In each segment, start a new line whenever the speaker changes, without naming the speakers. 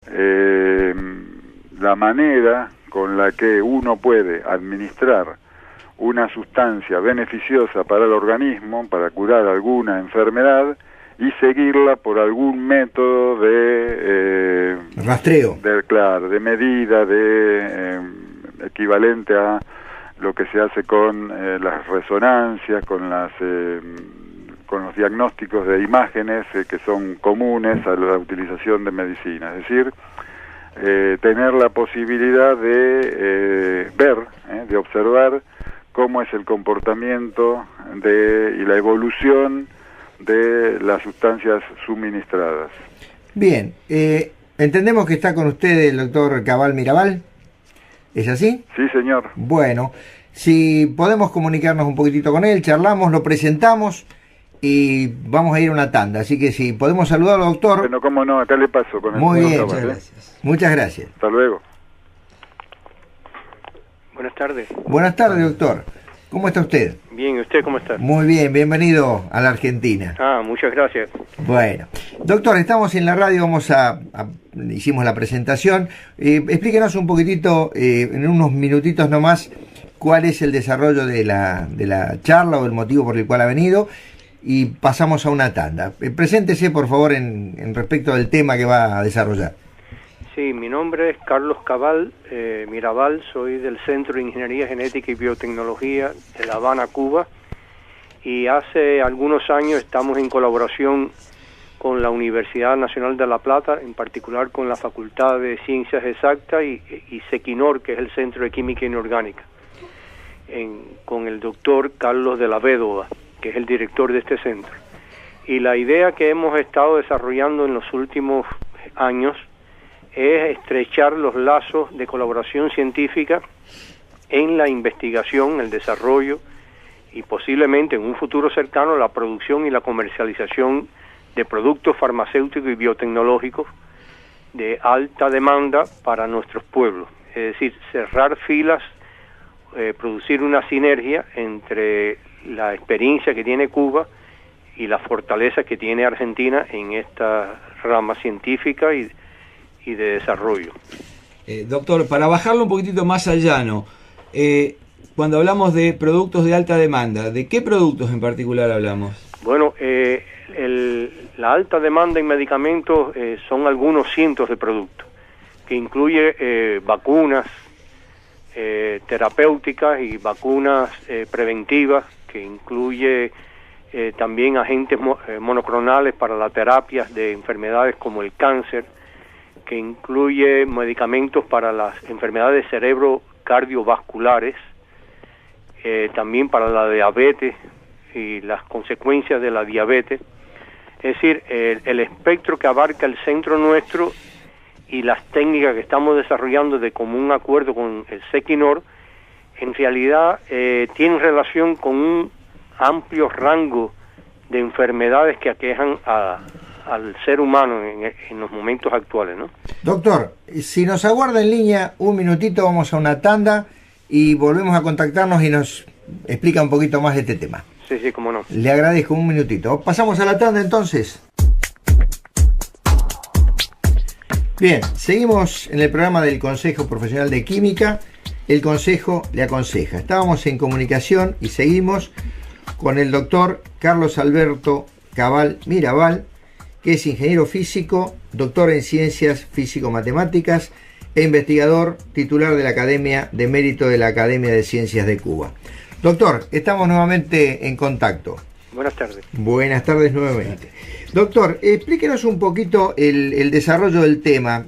la manera con la que uno puede administrar una sustancia beneficiosa para el organismo, para curar alguna enfermedad, y seguirla por algún método de
rastreo,
de medida, equivalente a lo que se hace con las resonancias, con los diagnósticos de imágenes que son comunes a la utilización de medicina. Es decir, tener la posibilidad de ver, de observar cómo es el comportamiento y la evolución de las sustancias suministradas.
Bien, entendemos que está con usted el doctor Cabal Mirabal, ¿es así?
Sí, señor.
Bueno, si podemos comunicarnos un poquitito con él, charlamos, lo presentamos y vamos a ir a una tanda, así que si podemos saludarlo, doctor.
Bueno, cómo no, acá le paso con el
Muy bien,
Cabal,
muchas gracias. Muchas gracias.
Hasta luego.
Buenas tardes.
Buenas tardes, doctor. ¿Cómo está usted?
Bien, ¿y usted cómo está?
Muy bien, bienvenido a la Argentina.
Muchas gracias.
Bueno, doctor, estamos en la radio, hicimos la presentación. Explíquenos un poquitito, en unos minutitos nomás, cuál es el desarrollo de la charla o el motivo por el cual ha venido, y pasamos a una tanda. Preséntese, por favor, en respecto del tema que va a desarrollar.
Sí, mi nombre es Carlos Cabal Mirabal, soy del Centro de Ingeniería Genética y Biotecnología de La Habana, Cuba, y hace algunos años estamos en colaboración con la Universidad Nacional de La Plata, en particular con la Facultad de Ciencias Exactas y Sequinor, que es el Centro de Química Inorgánica, con el doctor Carlos de la Védova, que es el director de este centro. Y la idea que hemos estado desarrollando en los últimos años es estrechar los lazos de colaboración científica en la investigación, el desarrollo y posiblemente en un futuro cercano la producción y la comercialización de productos farmacéuticos y biotecnológicos de alta demanda para nuestros pueblos. Es decir, cerrar filas, producir una sinergia entre la experiencia que tiene Cuba y la fortaleza que tiene Argentina en esta rama científica y de desarrollo.
Doctor, para bajarlo un poquitito más al llano, cuando hablamos de productos de alta demanda, ¿de qué productos en particular hablamos?
Bueno, la alta demanda en medicamentos son algunos cientos de productos, que incluye vacunas terapéuticas y vacunas preventivas, que incluye también agentes monoclonales para las terapias de enfermedades como el cáncer, que incluye medicamentos para las enfermedades cerebro cardiovasculares, también para la diabetes y las consecuencias de la diabetes. Es decir, el espectro que abarca el centro nuestro y las técnicas que estamos desarrollando de común acuerdo con el Sequinor, en realidad tienen relación con un amplio rango de enfermedades que aquejan al ser humano en los momentos actuales, ¿no?
Doctor, si nos aguarda en línea un minutito, vamos a una tanda y volvemos a contactarnos y nos explica un poquito más de este tema.
Sí, sí, cómo no.
Le agradezco, un minutito. Pasamos a la tanda entonces. Bien, seguimos en el programa del Consejo Profesional de Química. El Consejo le aconseja. Estábamos en comunicación y seguimos con el doctor Carlos Alberto Cabal Mirabal, que es ingeniero físico, doctor en ciencias físico-matemáticas e investigador titular de la Academia de Mérito de la Academia de Ciencias de Cuba. Doctor, estamos nuevamente en contacto.
Buenas tardes.
Buenas tardes nuevamente. Doctor, explíquenos un poquito el desarrollo del tema,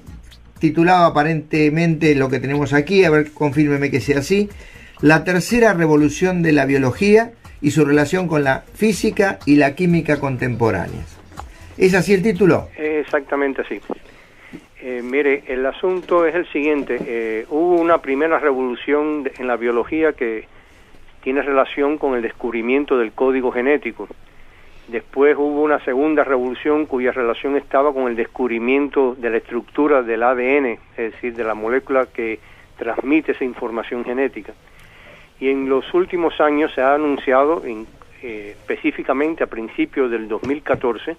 titulado aparentemente lo que tenemos aquí, a ver, confírmeme que sea así: la tercera revolución de la biología y su relación con la física y la química contemporáneas. ¿Es así el título?
Exactamente así. Mire, el asunto es el siguiente. Hubo una primera revolución en la biología que tiene relación con el descubrimiento del código genético. Después hubo una segunda revolución cuya relación estaba con el descubrimiento de la estructura del ADN, es decir, de la molécula que transmite esa información genética. Y en los últimos años se ha anunciado, específicamente a principios del 2014,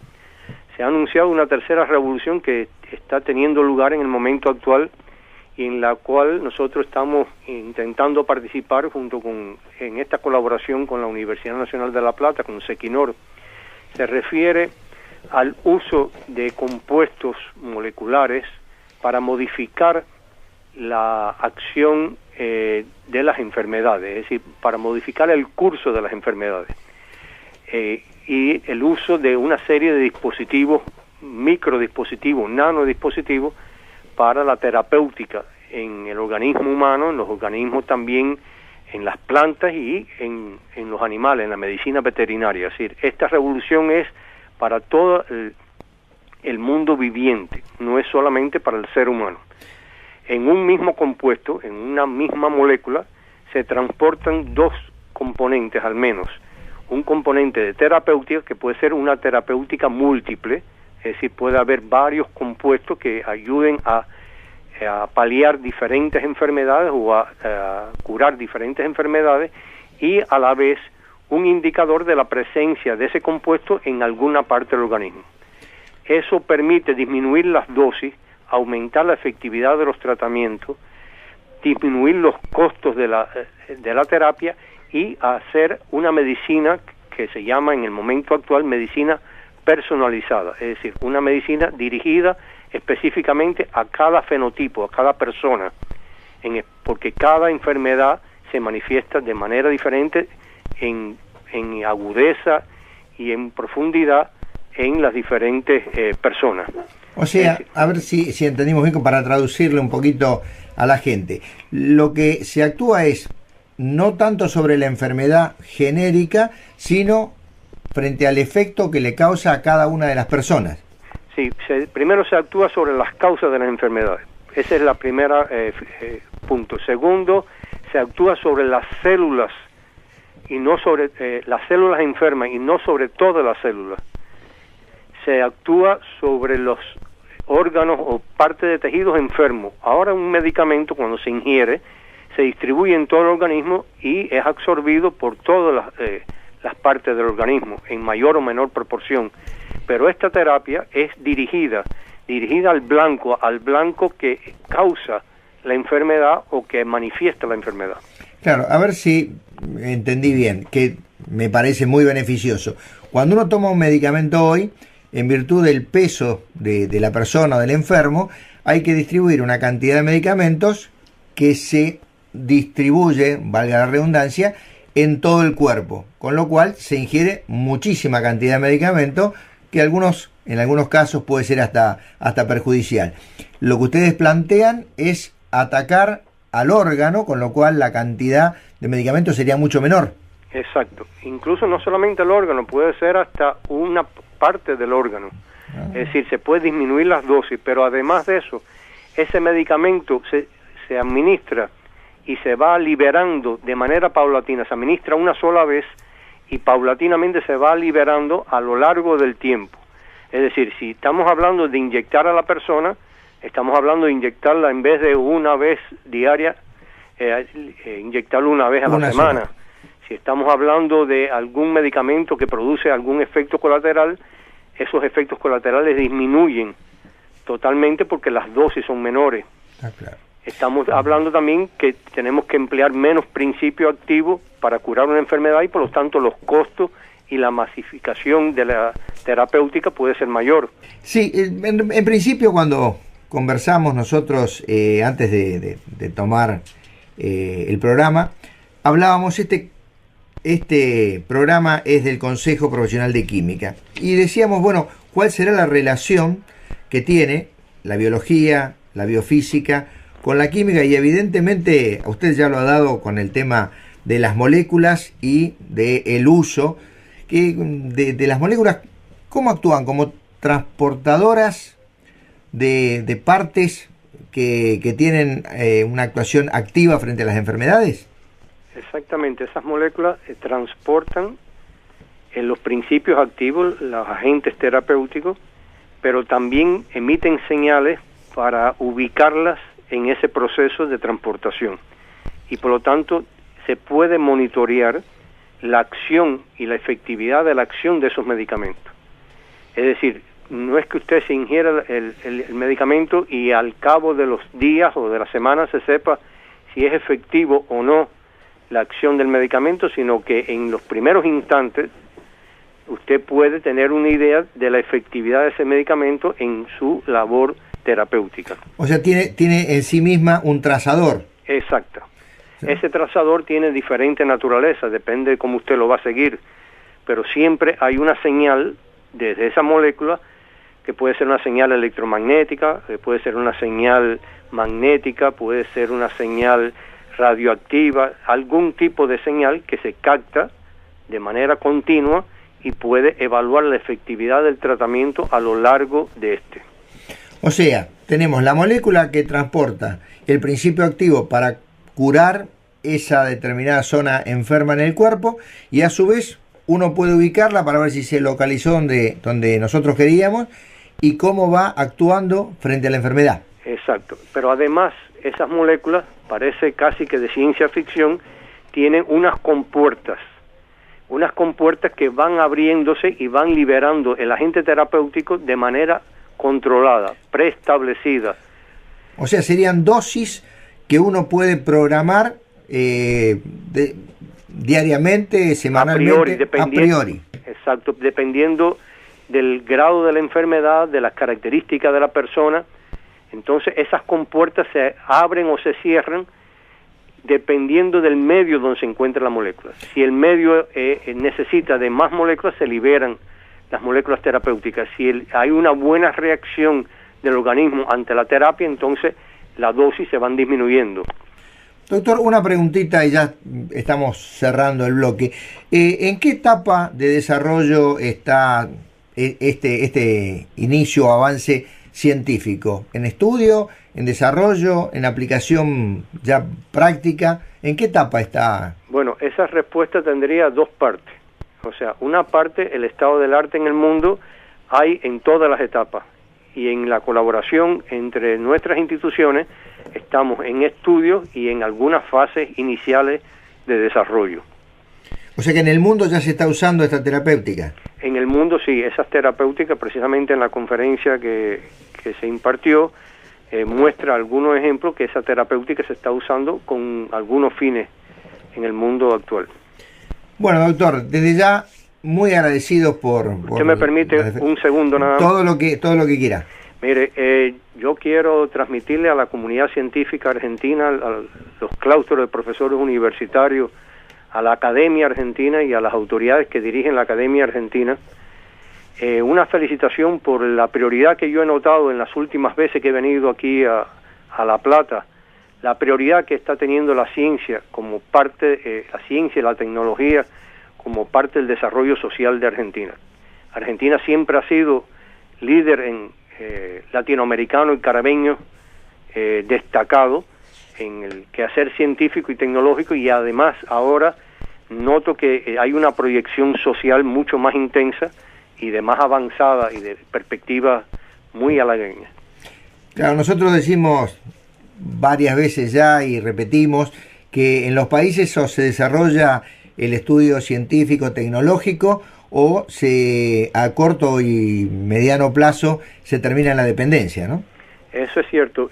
se ha anunciado una tercera revolución que está teniendo lugar en el momento actual y en la cual nosotros estamos intentando participar en esta colaboración con la Universidad Nacional de La Plata, con Sequinor. Se refiere al uso de compuestos moleculares para modificar la acción de las enfermedades, es decir, para modificar el curso de las enfermedades. Y el uso de una serie de dispositivos, microdispositivos, nanodispositivos, para la terapéutica en el organismo humano, en los organismos también, en las plantas y en los animales, en la medicina veterinaria. Es decir, esta revolución es para todo el mundo viviente, no es solamente para el ser humano. En un mismo compuesto, en una misma molécula, se transportan dos componentes al menos. Un componente de terapéutica, que puede ser una terapéutica múltiple, es decir, puede haber varios compuestos que ayuden a paliar diferentes enfermedades o a curar diferentes enfermedades, y a la vez un indicador de la presencia de ese compuesto en alguna parte del organismo. Eso permite disminuir las dosis, aumentar la efectividad de los tratamientos, disminuir los costos de la terapia y hacer una medicina que se llama en el momento actual medicina personalizada, es decir, una medicina dirigida específicamente a cada fenotipo, a cada persona, porque cada enfermedad se manifiesta de manera diferente en agudeza y en profundidad en las diferentes personas.
O sea, a ver si entendimos bien para traducirle un poquito a la gente. Lo que se actúa es no tanto sobre la enfermedad genérica, sino frente al efecto que le causa a cada una de las personas.
Sí, primero se actúa sobre las causas de las enfermedades. Ese es la primera punto. Segundo, se actúa sobre las células y no sobre las células enfermas y no sobre todas las células. Se actúa sobre los órganos o partes de tejidos enfermos. Ahora un medicamento cuando se ingiere se distribuye en todo el organismo y es absorbido por todas las partes del organismo en mayor o menor proporción. Pero esta terapia es dirigida al blanco que causa la enfermedad o que manifiesta la enfermedad.
Claro, a ver si entendí bien, que me parece muy beneficioso. Cuando uno toma un medicamento hoy, en virtud del peso de la persona o del enfermo, hay que distribuir una cantidad de medicamentos que se distribuye, valga la redundancia, en todo el cuerpo, con lo cual se ingiere muchísima cantidad de medicamento que en algunos casos puede ser hasta perjudicial. Lo que ustedes plantean es atacar al órgano, con lo cual la cantidad de medicamentos sería mucho menor.
Exacto. Incluso no solamente el órgano, puede ser hasta una parte del órgano. Es decir, se puede disminuir las dosis, pero además de eso, ese medicamento se administra y se va liberando de manera paulatina. Se administra una sola vez y paulatinamente se va liberando a lo largo del tiempo. Es decir, si estamos hablando de inyectar a la persona, estamos hablando de inyectarla en vez de una vez diaria, inyectarla una vez a la semana. Si estamos hablando de algún medicamento que produce algún efecto colateral, esos efectos colaterales disminuyen totalmente porque las dosis son menores.
Claro.
Estamos hablando también que tenemos que emplear menos principios activos para curar una enfermedad y por lo tanto los costos y la masificación de la terapéutica puede ser mayor. Sí,
en principio cuando conversamos nosotros antes de tomar el programa, hablábamos, este programa es del Consejo Profesional de Química y decíamos, bueno, ¿cuál será la relación que tiene la biología, la biofísica con la química? Y evidentemente usted ya lo ha dado con el tema de las moléculas y del uso de las moléculas. ¿Cómo actúan? ¿Como transportadoras de partes que tienen una actuación activa frente a las enfermedades?
Exactamente, esas moléculas transportan los principios activos, los agentes terapéuticos, pero también emiten señales para ubicarlas en ese proceso de transportación. Y por lo tanto se puede monitorear la acción y la efectividad de la acción de esos medicamentos. Es decir, no es que usted se ingiera el medicamento y al cabo de los días o de la semana se sepa si es efectivo o no la acción del medicamento, sino que en los primeros instantes usted puede tener una idea de la efectividad de ese medicamento en su labor terapéutica.
O sea, tiene en sí misma un trazador.
Exacto. Sí. Ese trazador tiene diferente naturaleza, depende de cómo usted lo va a seguir, pero siempre hay una señal desde esa molécula, que puede ser una señal electromagnética, puede ser una señal magnética, puede ser una señal radioactiva, algún tipo de señal que se capta de manera continua y puede evaluar la efectividad del tratamiento a lo largo de este.
O sea, tenemos la molécula que transporta el principio activo para curar esa determinada zona enferma en el cuerpo, y a su vez uno puede ubicarla para ver si se localizó donde nosotros queríamos y cómo va actuando frente a la enfermedad.
Exacto, pero además esas moléculas, parece casi que de ciencia ficción, tienen unas compuertas que van abriéndose y van liberando el agente terapéutico de manera controlada, preestablecida.
O sea, serían dosis que uno puede programar diariamente, semanalmente, a priori.
Exacto, dependiendo del grado de la enfermedad, de las características de la persona. Entonces esas compuertas se abren o se cierran dependiendo del medio donde se encuentra la molécula. Si el medio necesita de más moléculas, se liberan las moléculas terapéuticas. Si hay una buena reacción del organismo ante la terapia, entonces la dosis se van disminuyendo.
Doctor, una preguntita y ya estamos cerrando el bloque. ¿En qué etapa de desarrollo está este inicio o avance científico? ¿En estudio, en desarrollo, en aplicación ya práctica? ¿En qué etapa está?
Bueno, esa respuesta tendría dos partes. O sea, una parte, el estado del arte en el mundo, hay en todas las etapas. Y en la colaboración entre nuestras instituciones estamos en estudios y en algunas fases iniciales de desarrollo.
O sea que en el mundo ya se está usando esta terapéutica.
En el mundo sí, esas terapéuticas, precisamente en la conferencia que se impartió, muestra algunos ejemplos que esa terapéutica se está usando con algunos fines en el mundo actual.
Bueno, doctor, desde ya muy agradecido por...
¿Usted me permite un segundo nada más?
Todo lo que quiera.
Mire, yo quiero transmitirle a la comunidad científica argentina, a los claustros de profesores universitarios, a la Academia Argentina y a las autoridades que dirigen la Academia Argentina, una felicitación por la prioridad que yo he notado en las últimas veces que he venido aquí a La Plata, la prioridad que está teniendo la ciencia como parte, la ciencia y la tecnología como parte del desarrollo social de Argentina. Argentina siempre ha sido líder en latinoamericano y caribeño destacado en el quehacer científico y tecnológico, y además ahora noto que hay una proyección social mucho más intensa y de más avanzada y de perspectiva muy halagüeña.
Claro, nosotros decimos varias veces ya y repetimos que en los países o se desarrolla el estudio científico tecnológico o a corto y mediano plazo se termina en la dependencia, ¿no?
Eso es cierto.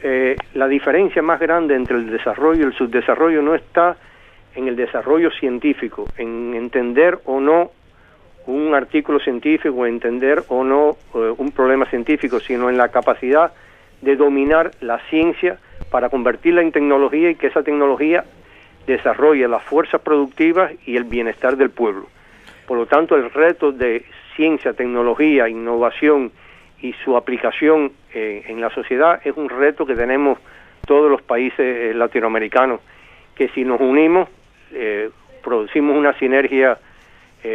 La diferencia más grande entre el desarrollo y el subdesarrollo no está en el desarrollo científico, en entender o no un artículo científico, entender o no un problema científico, sino en la capacidad de dominar la ciencia para convertirla en tecnología y que esa tecnología desarrolle las fuerzas productivas y el bienestar del pueblo. Por lo tanto, el reto de ciencia, tecnología, innovación y su aplicación en la sociedad es un reto que tenemos todos los países latinoamericanos, que si nos unimos producimos una sinergia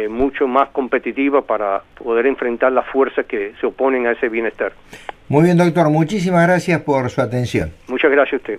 mucho más competitiva para poder enfrentar las fuerzas que se oponen a ese bienestar.
Muy bien, doctor, muchísimas gracias por su atención.
Muchas gracias a usted.